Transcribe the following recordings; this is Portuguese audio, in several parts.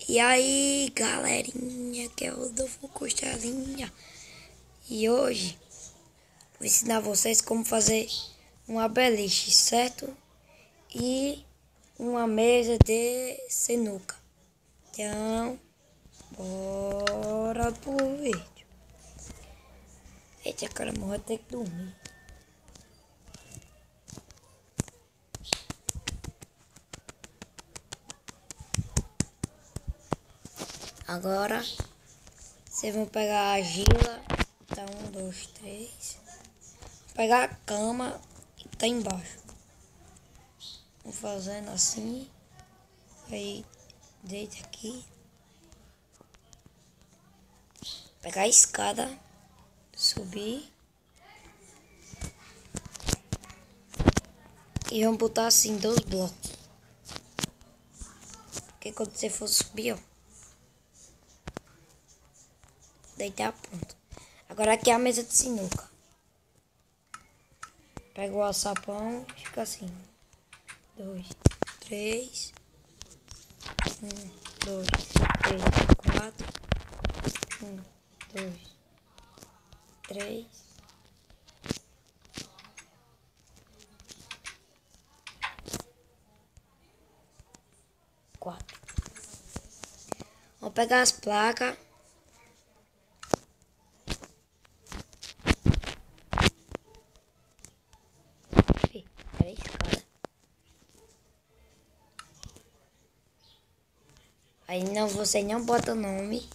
E aí, galerinha, que é o Rodolfo Costelinha. E hoje vou ensinar vocês como fazer uma beliche, certo? E uma mesa de sinuca. Então, bora pro vídeo. Eita, caramba, vou ter que dormir. Agora, vocês vão pegar a argila. Tá, 1, 2, 3. Vou pegar a cama que tá embaixo. Vou fazendo assim. Aí, deita aqui. Pegar a escada. Subir. E vamos botar assim, 2 blocos. Porque quando você for subir, ó. Deitar pronto. Agora aqui é a mesa de sinuca. Pega o alçapão e fica assim. 2, 3. 1, 2, 3, 4. 1, 2, 3. 4. Vou pegar as placas. Era a escada. Aí não, você não bota o nome.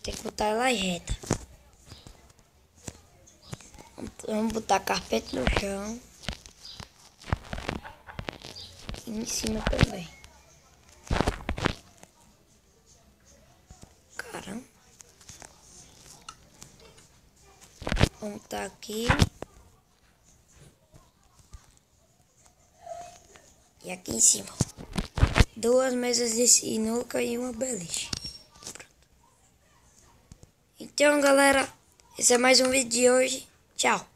Tem que botar ela reta. Vamos botar carpete no chão. E em cima também. Caramba. Vamos botar aqui. E aqui em cima. 2 mesas de sinuca e uma beliche. Pronto. Então, galera, esse é mais um vídeo de hoje. Tchau.